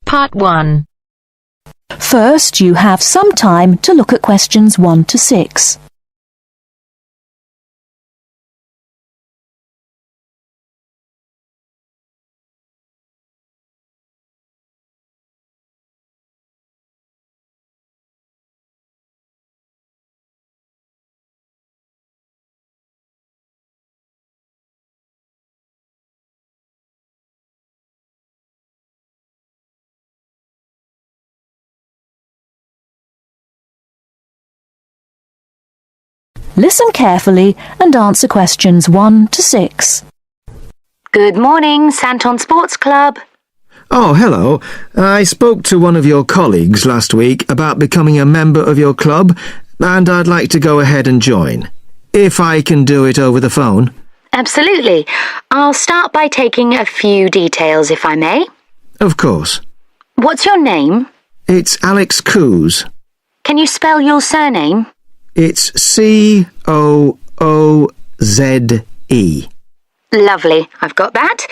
Part 1. First, you have some time to look at questions 1 to 6. Listen carefully and answer questions 1 to 6. Good morning, Santon Sports Club. Oh, hello. I spoke to one of your colleagues last week about becoming a member of your club, and I'd like to go ahead and join. If I can do it over the phone. Absolutely. I'll start by taking a few details, if I may. Of course. What's your name? It's Alex Coos. Can you spell your surname? It's C-O-O-Z-E. Lovely, I've got that.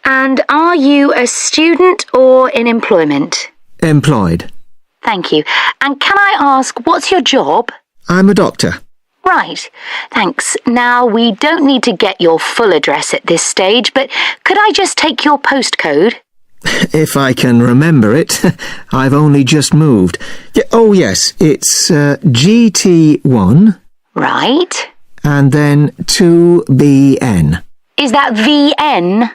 And are you a student or in employment? Employed. Thank you. And can I ask, what's your job? I'm a doctor. Right, thanks. Now, we don't need to get your full address at this stage, but could I just take your postcode? If I can remember it. I've only just moved. Oh, yes, it's GT1. Right. And then 2BN. Is that VN?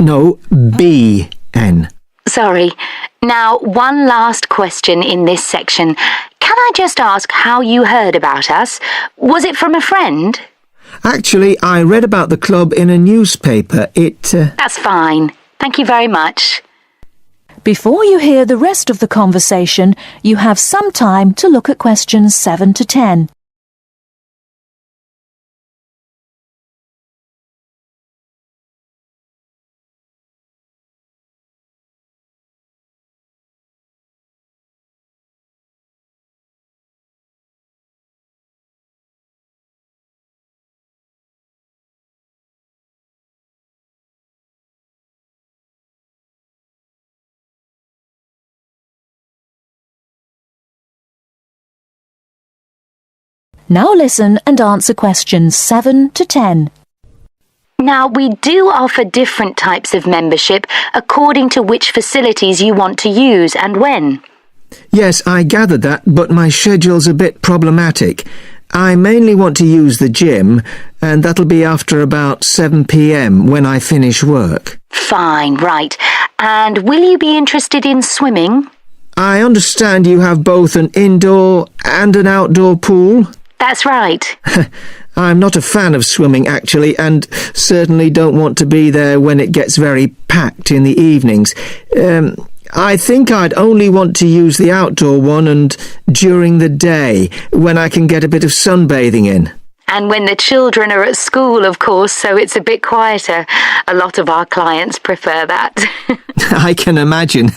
No, BN. Sorry. Now, one last question in this section. Can I just ask how you heard about us? Was it from a friend? Actually, I read about the club in a newspaper. That's fine. Thank you very much. Before you hear the rest of the conversation, you have some time to look at questions 7 to 10. Now listen and answer questions 7 to 10. Now, we do offer different types of membership according to which facilities you want to use and when. Yes, I gathered that, but my schedule's a bit problematic. I mainly want to use the gym, and that'll be after about 7 p.m. when I finish work. Fine, right. And will you be interested in swimming? I understand you have both an indoor and an outdoor pool? That's right. I'm not a fan of swimming, actually, and certainly don't want to be there when it gets very packed in the evenings. I think I'd only want to use the outdoor one and during the day, when I can get a bit of sunbathing in. And when the children are at school, of course, so it's a bit quieter. A lot of our clients prefer that. I can imagine.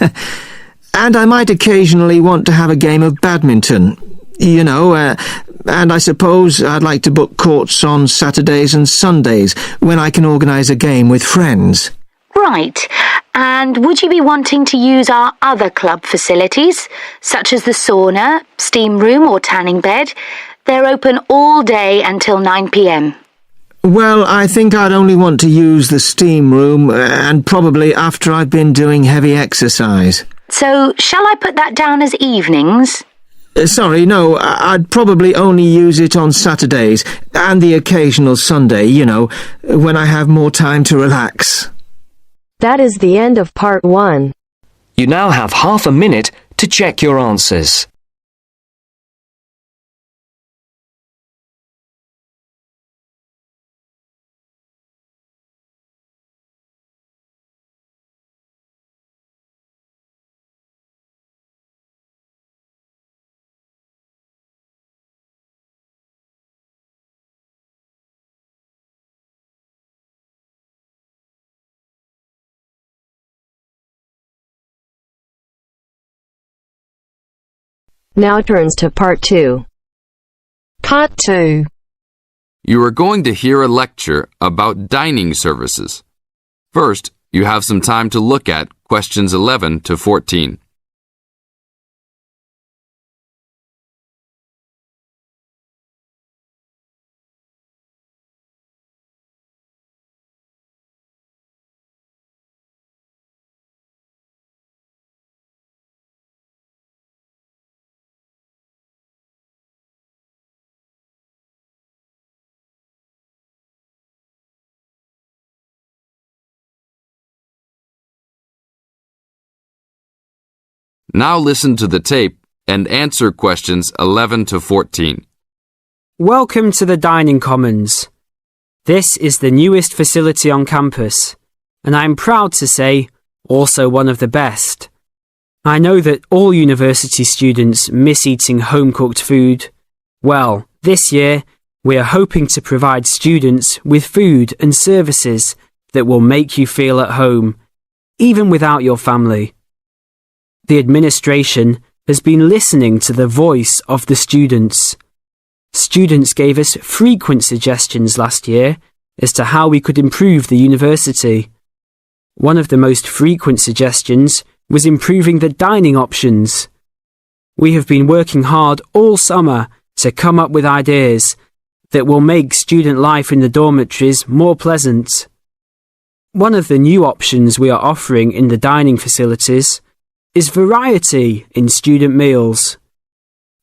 And I might occasionally want to have a game of badminton. You know, and I suppose I'd like to book courts on Saturdays and Sundays when I can organise a game with friends. Right. And would you be wanting to use our other club facilities, such as the sauna, steam room or tanning bed? They're open all day until 9 p.m. Well, I think I'd only want to use the steam room, and probably after I've been doing heavy exercise. So, shall I put that down as evenings? Sorry, no, I'd probably only use it on Saturdays, and the occasional Sunday, you know, when I have more time to relax. That is the end of part 1. You now have half a minute to check your answers. Now turns to part 2. Part 2. You are going to hear a lecture about dining services. First, you have some time to look at questions 11 to 14. Now listen to the tape and answer questions 11 to 14. Welcome to the Dining Commons. This is the newest facility on campus, and I'm proud to say, also one of the best. I know that all university students miss eating home-cooked food. Well, this year, we are hoping to provide students with food and services that will make you feel at home, even without your family. The administration has been listening to the voice of the students. Students gave us frequent suggestions last year as to how we could improve the university. One of the most frequent suggestions was improving the dining options. We have been working hard all summer to come up with ideas that will make student life in the dormitories more pleasant. One of the new options we are offering in the dining facilities is variety in student meals.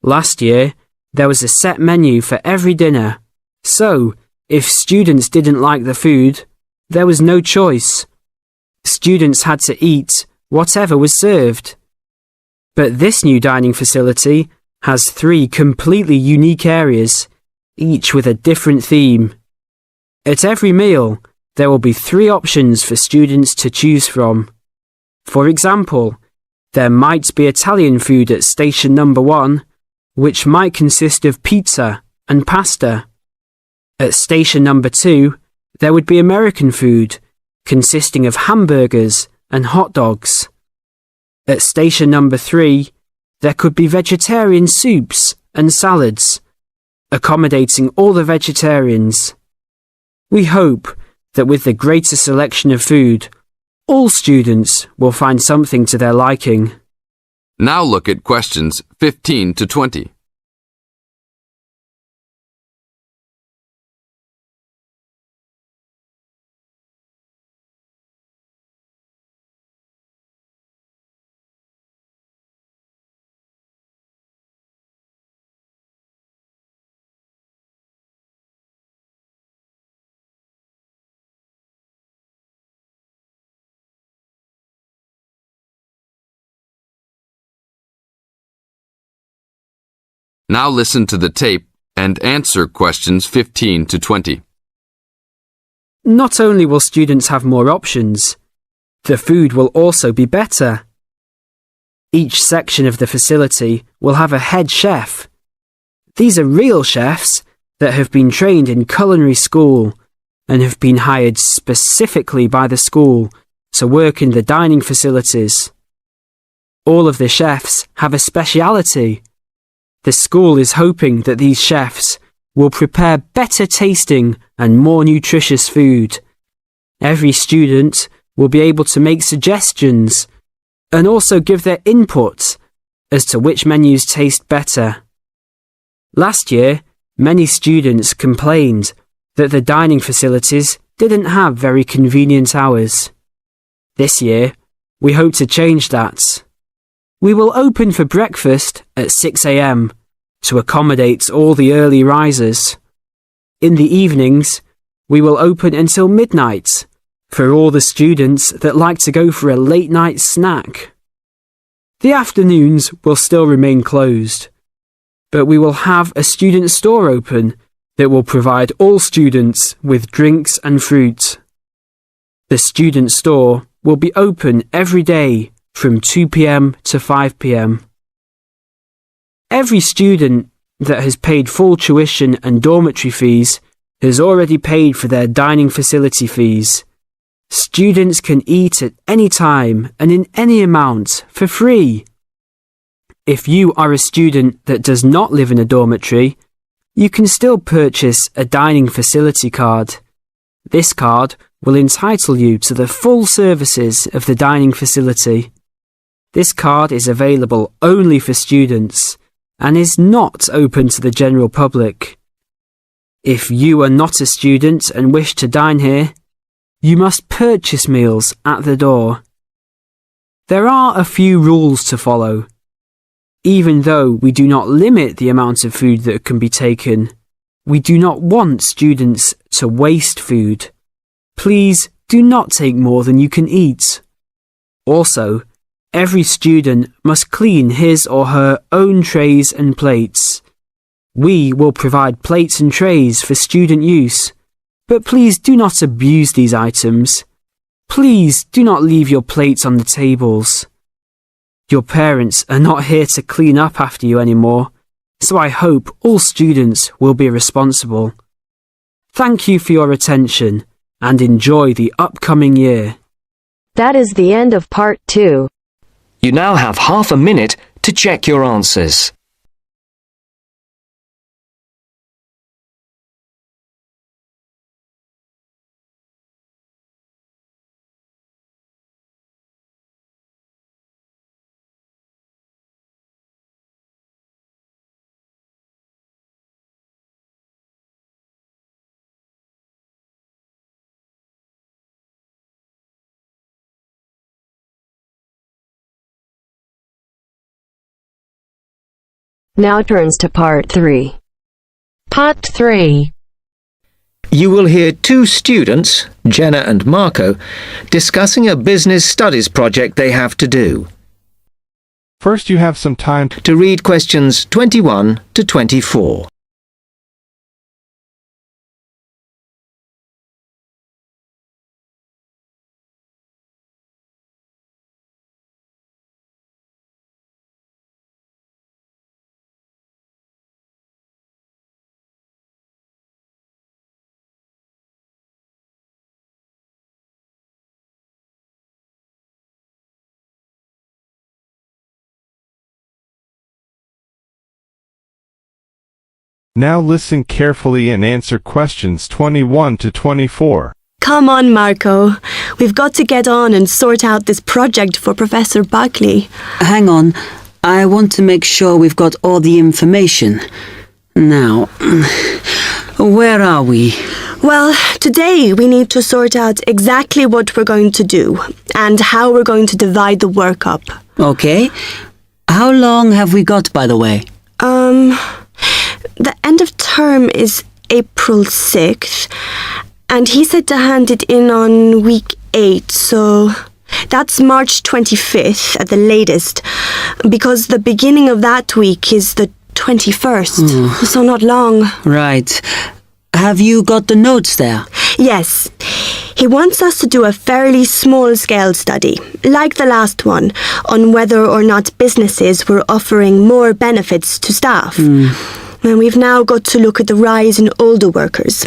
Last year, there was a set menu for every dinner, so if students didn't like the food, there was no choice. Students had to eat whatever was served. But this new dining facility has 3 completely unique areas, each with a different theme. At every meal, there will be 3 options for students to choose from. For example, there might be Italian food at station number 1, which might consist of pizza and pasta. At station number 2, there would be American food, consisting of hamburgers and hot dogs. At station number 3, there could be vegetarian soups and salads, accommodating all the vegetarians. We hope that with the greater selection of food, all students will find something to their liking. Now look at questions 15 to 20. Now listen to the tape and answer questions 15 to 20. Not only will students have more options, the food will also be better. Each section of the facility will have a head chef. These are real chefs that have been trained in culinary school and have been hired specifically by the school to work in the dining facilities. All of the chefs have a speciality. The school is hoping that these chefs will prepare better tasting and more nutritious food. Every student will be able to make suggestions and also give their input as to which menus taste better. Last year, many students complained that the dining facilities didn't have very convenient hours. This year, we hope to change that. We will open for breakfast at 6 a.m. to accommodate all the early risers. In the evenings, we will open until midnight for all the students that like to go for a late night snack. The afternoons will still remain closed, but we will have a student store open that will provide all students with drinks and fruit. The student store will be open every day from 2 p.m. to 5 p.m. Every student that has paid full tuition and dormitory fees has already paid for their dining facility fees. Students can eat at any time and in any amount for free. If you are a student that does not live in a dormitory, you can still purchase a dining facility card. This card will entitle you to the full services of the dining facility. This card is available only for students and is not open to the general public. If you are not a student and wish to dine here, you must purchase meals at the door. There are a few rules to follow. Even though we do not limit the amount of food that can be taken, we do not want students to waste food. Please do not take more than you can eat. Also, every student must clean his or her own trays and plates. We will provide plates and trays for student use, but please do not abuse these items. Please do not leave your plates on the tables. Your parents are not here to clean up after you anymore, so I hope all students will be responsible. Thank you for your attention and enjoy the upcoming year. That is the end of part 2. You now have half a minute to check your answers. Now turns to part 3. Part 3. You will hear two students, Jenna and Marco, discussing a business studies project they have to do. First, you have some time To read questions 21 to 24. Now listen carefully and answer questions 21 to 24. Come on, Marco. We've got to get on and sort out this project for Professor Buckley. Hang on. I want to make sure we've got all the information. Now, where are we? Well, today we need to sort out exactly what we're going to do and how we're going to divide the work up. Okay. How long have we got, by the way? The end of term is April 6th, and he said to hand it in on week 8, so that's March 25th at the latest, because the beginning of that week is the 21st, so not long. Right. Have you got the notes there? Yes. He wants us to do a fairly small-scale study, like the last one, on whether or not businesses were offering more benefits to staff. And we've now got to look at the rise in older workers.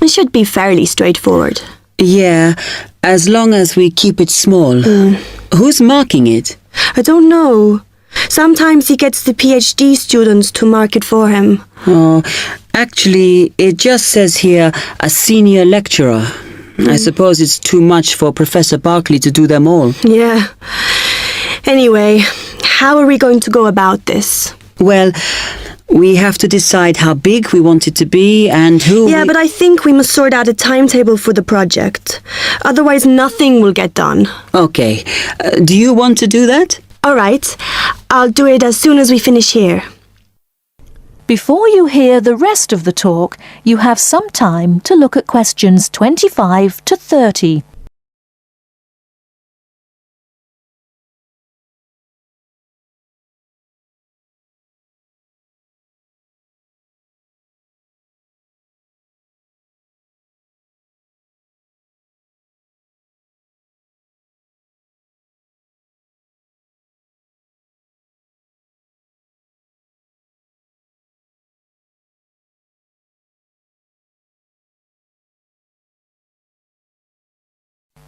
It should be fairly straightforward. Yeah, as long as we keep it small. Who's marking it? I don't know. Sometimes he gets the PhD students to mark it for him. Oh, actually, it just says here, a senior lecturer. I suppose it's too much for Professor Barkley to do them all. Yeah. Anyway, how are we going to go about this? Well, we have to decide how big we want it to be and who... Yeah, but I think we must sort out a timetable for the project. Otherwise, nothing will get done. Okay. Do you want to do that? All right. I'll do it as soon as we finish here. Before you hear the rest of the talk, you have some time to look at questions 25 to 30.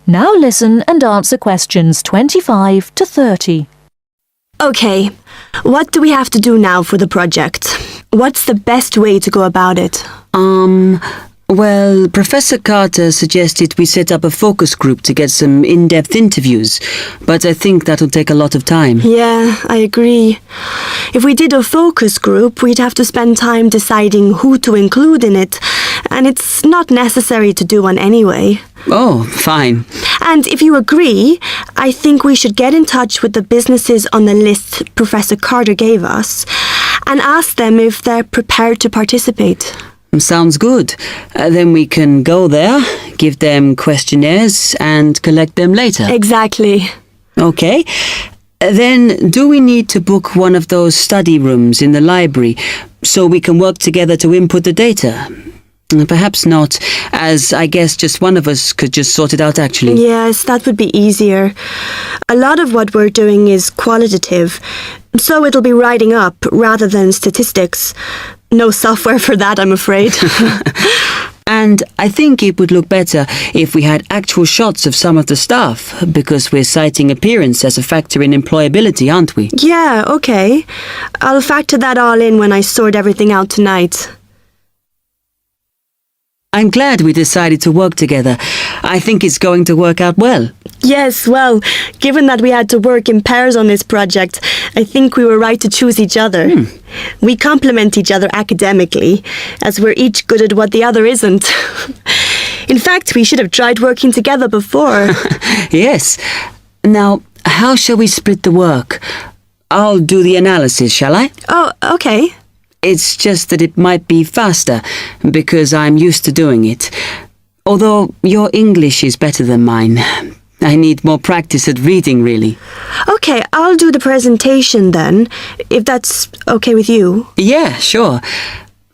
Now listen and answer questions 25 to 30. Okay. What do we have to do now for the project? What's the best way to go about it? Well, Professor Carter suggested we set up a focus group to get some in-depth interviews, but I think that'll take a lot of time. Yeah, I agree. If we did a focus group, we'd have to spend time deciding who to include in it, and it's not necessary to do one anyway. Oh, fine. And if you agree, I think we should get in touch with the businesses on the list Professor Carter gave us and ask them if they're prepared to participate. Sounds good. Then we can go there, give them questionnaires, and collect them later. Exactly. Okay. Then do we need to book one of those study rooms in the library so we can work together to input the data? Perhaps not, as I guess just one of us could just sort it out actually. Yes, that would be easier. A lot of what we're doing is qualitative, so it'll be writing up rather than statistics. No software for that, I'm afraid. And I think it would look better if we had actual shots of some of the staff, because we're citing appearance as a factor in employability, aren't we? Yeah, okay. I'll factor that all in when I sort everything out tonight. I'm glad we decided to work together. I think it's going to work out well. Yes, well, given that we had to work in pairs on this project, I think we were right to choose each other. We complement each other academically, as we're each good at what the other isn't. In fact, we should have tried working together before. Yes. Now, how shall we split the work? I'll do the analysis, shall I? Oh, okay. It's just that it might be faster, because I'm used to doing it. Although your English is better than mine. I need more practice at reading, really. Okay, I'll do the presentation then, if that's okay with you. Yeah, sure.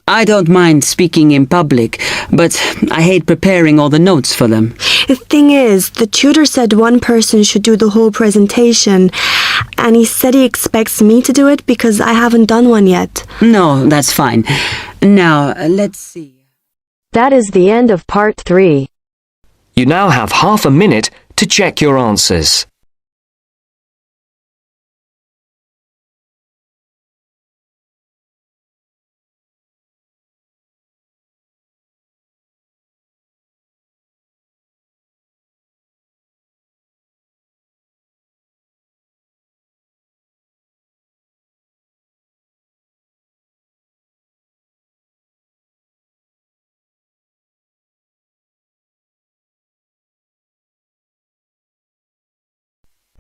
I don't mind speaking in public, but I hate preparing all the notes for them. The thing is, the tutor said one person should do the whole presentation, and he said he expects me to do it because I haven't done one yet. No, that's fine. Now, let's see. That is the end of part 3. You now have half a minute to check your answers.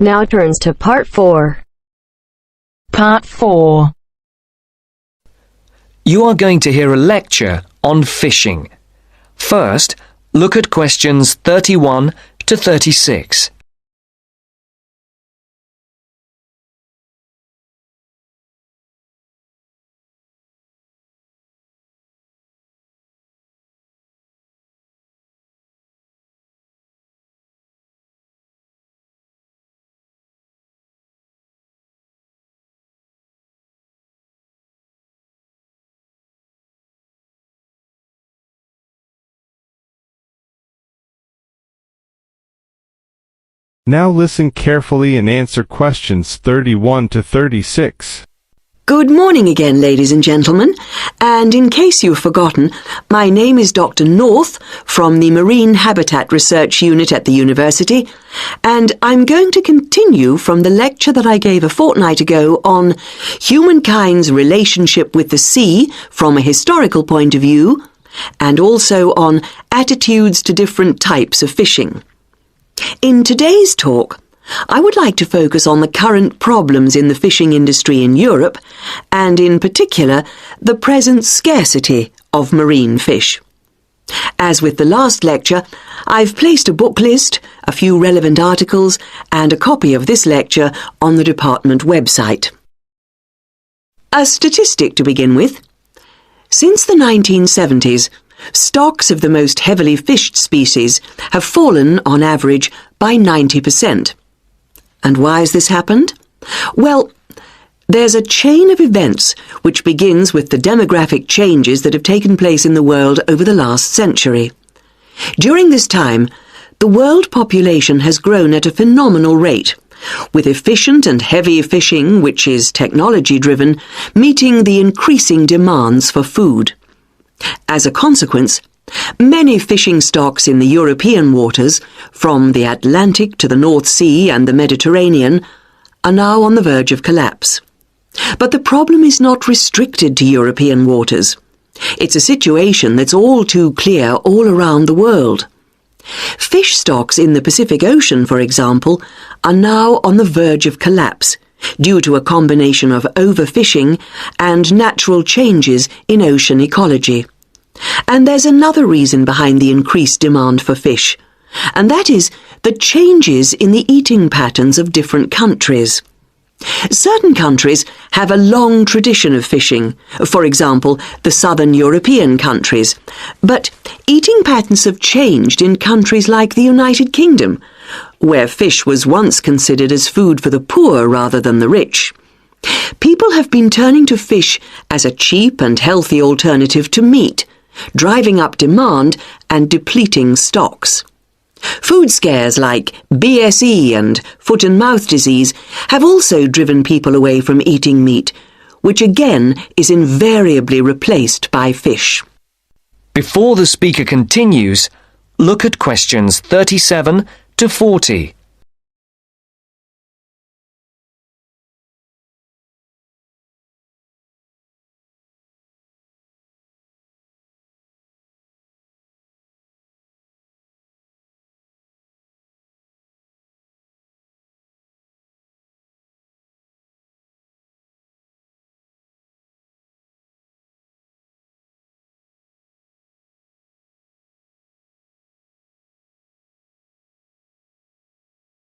Now turns to part 4. Part 4. You are going to hear a lecture on fishing. First, look at questions 31 to 36. Now listen carefully and answer questions 31 to 36. Good morning again, ladies and gentlemen. And in case you've forgotten, my name is Dr. North from the Marine Habitat Research Unit at the university, and I'm going to continue from the lecture that I gave a fortnight ago on humankind's relationship with the sea from a historical point of view, and also on attitudes to different types of fishing. In today's talk, I would like to focus on the current problems in the fishing industry in Europe, and in particular, the present scarcity of marine fish. As with the last lecture, I've placed a book list, a few relevant articles, and a copy of this lecture on the department website. A statistic to begin with. Since the 1970s, stocks of the most heavily fished species have fallen, on average, by 90%. And why has this happened? Well, there's a chain of events which begins with the demographic changes that have taken place in the world over the last century. During this time, the world population has grown at a phenomenal rate, with efficient and heavy fishing, which is technology-driven, meeting the increasing demands for food. As a consequence, Many fishing stocks in the European waters, from the Atlantic to the North Sea and the Mediterranean, are now on the verge of collapse. But the problem is not restricted to European waters. It's a situation that's all too clear all around the world. Fish stocks in the Pacific Ocean, for example, are now on the verge of collapse due to a combination of overfishing and natural changes in ocean ecology. And there's another reason behind the increased demand for fish, and that is the changes in the eating patterns of different countries. Certain countries have a long tradition of fishing, for example, the southern European countries, but eating patterns have changed in countries like the United Kingdom, where fish was once considered as food for the poor rather than the rich. People have been turning to fish as a cheap and healthy alternative to meat, driving up demand and depleting stocks. Food scares like BSE and foot and mouth disease have also driven people away from eating meat, which again is invariably replaced by fish. Before the speaker continues, look at questions 37 to 40.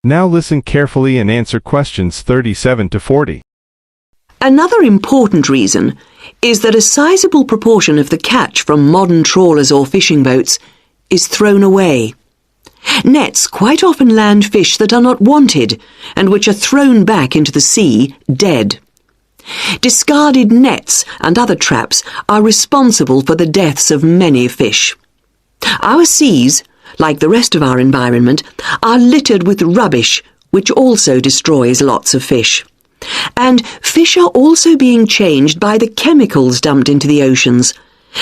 Now listen carefully and answer questions 37 to 40. Another important reason is that a sizable proportion of the catch from modern trawlers or fishing boats is thrown away. Nets quite often land fish that are not wanted and which are thrown back into the sea dead. Discarded nets and other traps are responsible for the deaths of many fish. Our seas, like the rest of our environment, are littered with rubbish, which also destroys lots of fish. And fish are also being changed by the chemicals dumped into the oceans,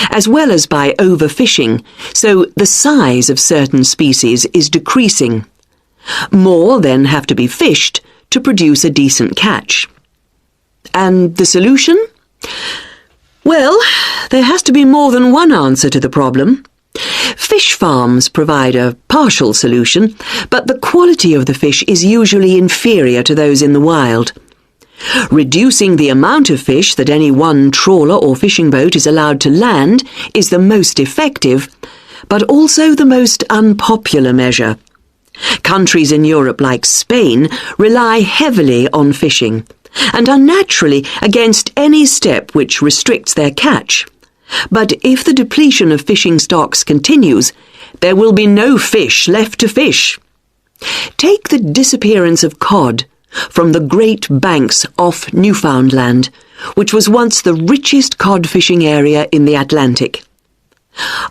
as well as by overfishing, so the size of certain species is decreasing. More then have to be fished to produce a decent catch. And the solution? Well, there has to be more than one answer to the problem. Fish farms provide a partial solution, but the quality of the fish is usually inferior to those in the wild. Reducing the amount of fish that any one trawler or fishing boat is allowed to land is the most effective, but also the most unpopular measure. Countries in Europe like Spain rely heavily on fishing and are naturally against any step which restricts their catch. But if the depletion of fishing stocks continues, there will be no fish left to fish. Take the disappearance of cod from the Great Banks off Newfoundland, which was once the richest cod fishing area in the Atlantic.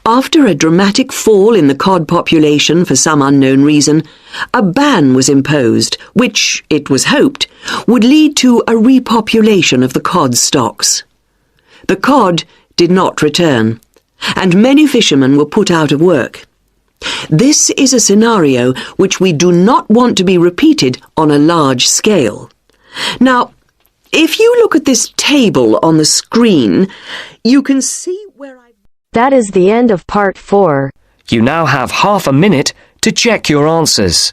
After a dramatic fall in the cod population for some unknown reason, a ban was imposed, which, it was hoped, would lead to a repopulation of the cod stocks. The cod did not return, and many fishermen were put out of work. This is a scenario which we do not want to be repeated on a large scale. Now, if you look at this table on the screen, you can see where That is the end of part 4. You now have half a minute to check your answers.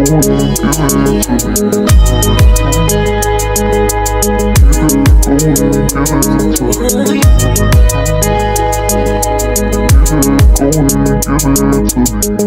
Give it to me.